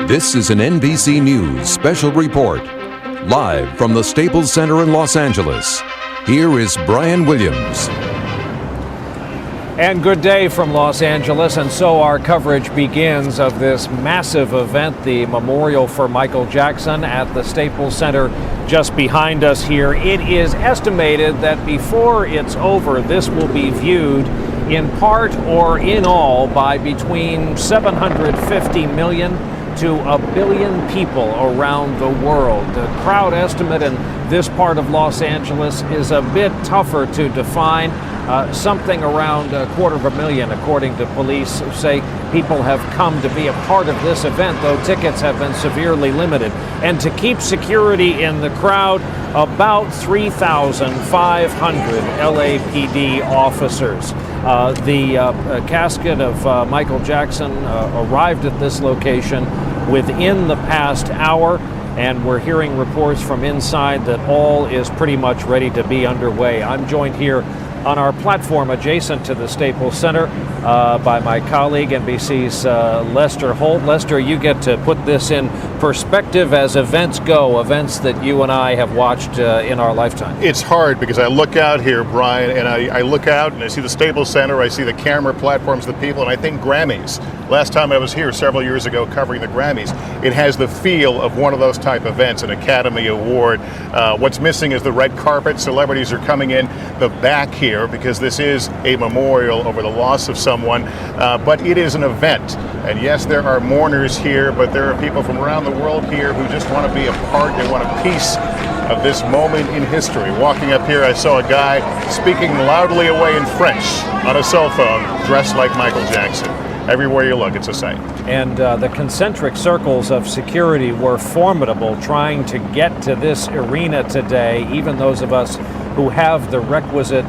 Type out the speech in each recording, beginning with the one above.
This is an NBC News special report. Live from the Staples Center in Los Angeles, here is Brian Williams. And good day from Los Angeles, and so our coverage begins of this massive event, the memorial for Michael Jackson at the Staples Center just behind us here. It is estimated that before it's over, this will be viewed in part or in all by between 750 million to 1 billion people around the world. The crowd estimate in this part of Los Angeles is a bit tougher to define. Something around 250,000, according to police, say people have come to be a part of this event, though tickets have been severely limited. And to keep security in the crowd, about 3,500 LAPD officers. The casket of Michael Jackson arrived at this location within the past hour, and we're hearing reports from inside that all is pretty much ready to be underway. I'm joined here on our platform adjacent to the Staples Center by my colleague, NBC's Lester Holt. Lester, you get to put this in perspective as events go, events that you and I have watched in our lifetime. It's hard because I look out here, Brian, and I look out and I see the Staples Center, I see the camera platforms, the people, and I think Grammys. Last time I was here several years ago covering the Grammys, it has the feel of one of those type events, an Academy Award. What's missing is the red carpet. Celebrities are coming in the back here because this is a memorial over the loss of someone, but it is an event. And yes, there are mourners here, but there are people from around the world here who just want to be a part, they want a piece of this moment in history. Walking up here, I saw a guy speaking loudly away in French on a cell phone, dressed like Michael Jackson. Everywhere you look, it's a sight. And the concentric circles of security were formidable trying to get to this arena today, even those of us who have the requisite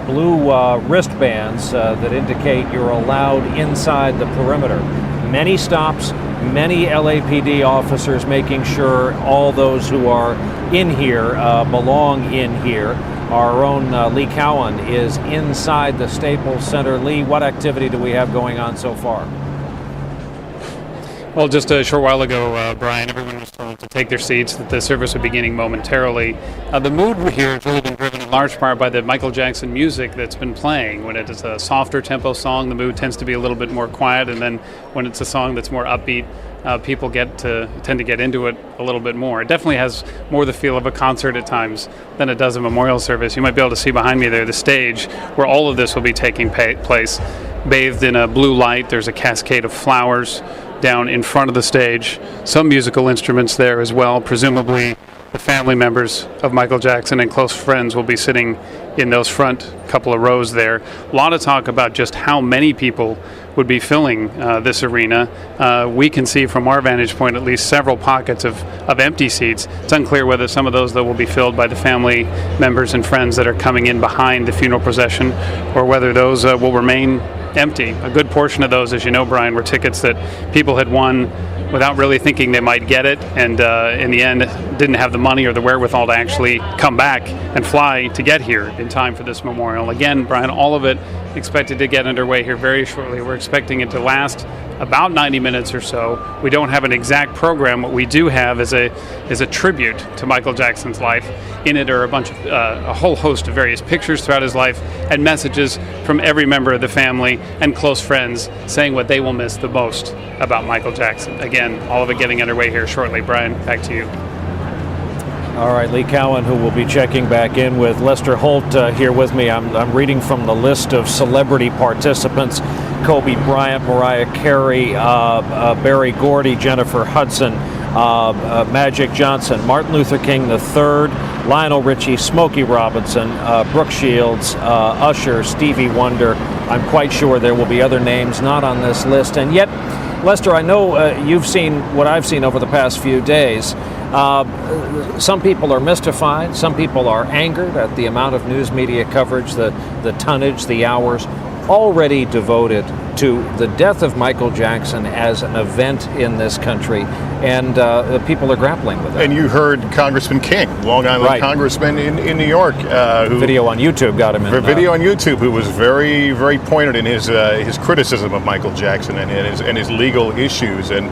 blue wristbands that indicate you're allowed inside the perimeter. Many stops, many LAPD officers making sure all those who are in here belong in here. Our own Lee Cowan is inside the Staples Center. Lee, what activity do we have going on so far? Well, just a short while ago, Brian, everyone was told to take their seats, that the service would be beginning momentarily. The mood here has really been driven in large part by the Michael Jackson music that's been playing. When it is a softer tempo song, the mood tends to be a little bit more quiet, and then when it's a song that's more upbeat, people tend to get into it a little bit more. It definitely has more the feel of a concert at times than it does a memorial service. You might be able to see behind me there the stage where all of this will be taking place. Bathed in a blue light, there's a cascade of flowers down in front of the stage, some musical instruments there as well. Presumably the family members of Michael Jackson and close friends will be sitting in those front couple of rows there. A lot of talk about just how many people would be filling this arena. We can see from our vantage point at least several pockets of empty seats. It's unclear whether some of those though will be filled by the family members and friends that are coming in behind the funeral procession, or whether those will remain empty. A good portion of those, as you know, Brian, were tickets that people had won without really thinking they might get it, and in the end didn't have the money or the wherewithal to actually come back and fly to get here in time for this memorial. Again, Brian, all of it expected to get underway here very shortly. We're expecting it to last about 90 minutes or so. We don't have an exact program. What we do have is a tribute to Michael Jackson's life. In it are a whole host of various pictures throughout his life and messages from every member of the family and close friends saying what they will miss the most about Michael Jackson. Again, all of it getting underway here shortly. Brian, back to you. All right, Lee Cowan, who will be checking back in with Lester Holt here with me. I'm reading from the list of celebrity participants: Kobe Bryant, Mariah Carey, Berry Gordy, Jennifer Hudson, Magic Johnson, Martin Luther King III, Lionel Richie, Smokey Robinson, Brooke Shields, Usher, Stevie Wonder. I'm quite sure there will be other names not on this list. And yet, Lester, I know you've seen what I've seen over the past few days. Some people are mystified. Some people are angered at the amount of news media coverage, the tonnage, the hours already devoted to the death of Michael Jackson as an event in this country, and people are grappling with it. And you heard Congressman King, Long Island congressman in New York, who video on YouTube got him in. Video on YouTube, who was very, very pointed in his criticism of Michael Jackson and his legal issues. And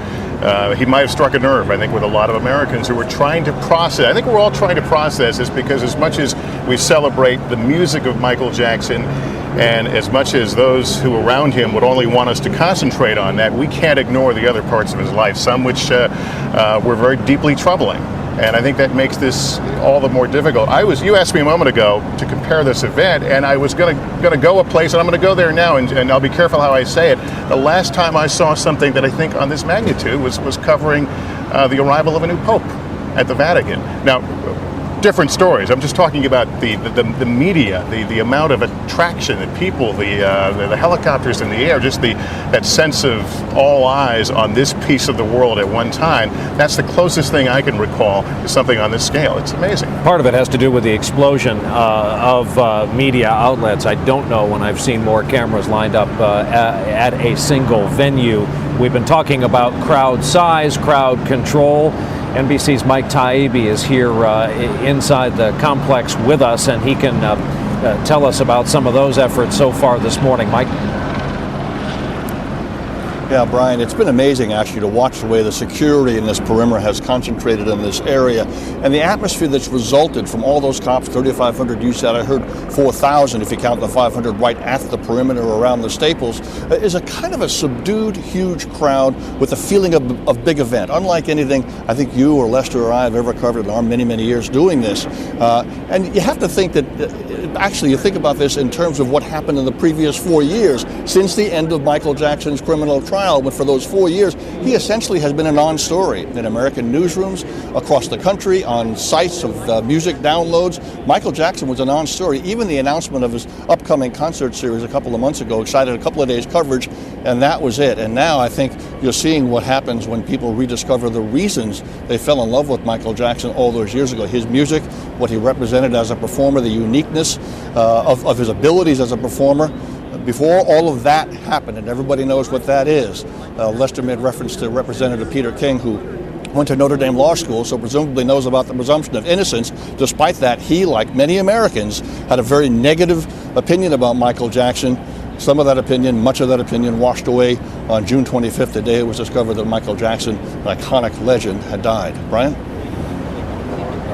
he might have struck a nerve, I think, with a lot of Americans who were trying to process. I think we're all trying to process this because as much as we celebrate the music of Michael Jackson, and as much as those who around him would only want us to concentrate on that, we can't ignore the other parts of his life, some which were very deeply troubling. And I think that makes this all the more difficult. You asked me a moment ago to compare this event, and I was going to go a place, and I'm going to go there now, and I'll be careful how I say it. The last time I saw something that I think on this magnitude was covering the arrival of a new pope at the Vatican. Now, different stories. I'm just talking about the media, the amount of attraction, the people, the helicopters in the air, just that sense of all eyes on this piece of the world at one time. That's the closest thing I can recall to something on this scale. It's amazing. Part of it has to do with the explosion of media outlets. I don't know when I've seen more cameras lined up at a single venue. We've been talking about crowd size, crowd control. NBC's Mike Taibbi is here inside the complex with us, and he can tell us about some of those efforts so far this morning. Mike? Yeah, Brian, it's been amazing actually to watch the way the security in this perimeter has concentrated in this area, and the atmosphere that's resulted from all those cops. 3,500 you said. I heard 4,000 if you count the 500 right at the perimeter around the Staples, is a kind of a subdued, huge crowd with a feeling of big event, unlike anything I think you or Lester or I have ever covered in our many, many years doing this. And you have to think that actually you think about this in terms of what happened in the previous 4 years since the end of Michael Jackson's criminal trial. But for those 4 years, he essentially has been a non-story in American newsrooms across the country, on sites of music downloads. Michael Jackson was a non-story. Even the announcement of his upcoming concert series a couple of months ago excited a couple of days coverage, and that was it. And now I think you're seeing what happens when people rediscover the reasons they fell in love with Michael Jackson all those years ago. His music, what he represented as a performer, the uniqueness of his abilities as a performer. Before all of that happened, and everybody knows what that is, Lester made reference to Representative Peter King, who went to Notre Dame Law School, so presumably knows about the presumption of innocence. Despite that, he, like many Americans, had a very negative opinion about Michael Jackson. Some of that opinion, much of that opinion, washed away on June 25th, the day it was discovered that Michael Jackson, an iconic legend, had died. Brian?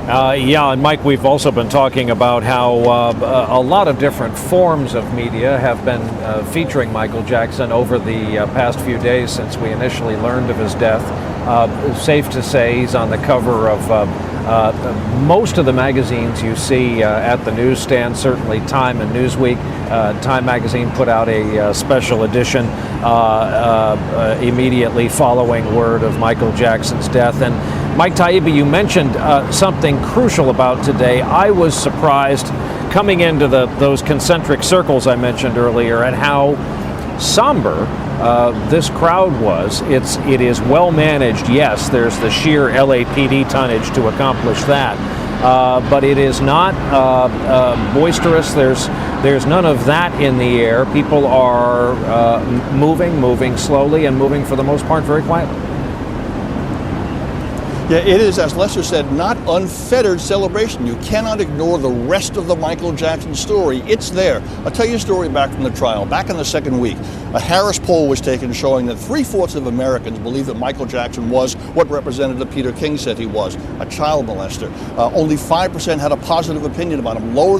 Yeah, and Mike, we've also been talking about how a lot of different forms of media have been featuring Michael Jackson over the past few days since we initially learned of his death. Safe to say he's on the cover of most of the magazines you see at the newsstand, certainly Time and Newsweek. Time magazine put out a special edition immediately following word of Michael Jackson's death. And Mike Taibbi, you mentioned something crucial about today. I was surprised coming into those concentric circles I mentioned earlier at how somber this crowd was. It is well managed. Yes, there's the sheer LAPD tonnage to accomplish that, but it is not boisterous. There's none of that in the air. People are moving slowly, and moving for the most part very quietly. Yeah, it is, as Lester said, not unfettered celebration. You cannot ignore the rest of the Michael Jackson story. It's there. I'll tell you a story back from the trial. Back in the second week, a Harris poll was taken showing that 3/4 of Americans believe that Michael Jackson was what Representative Peter King said he was, a child molester. Only 5% had a positive opinion about him, lower than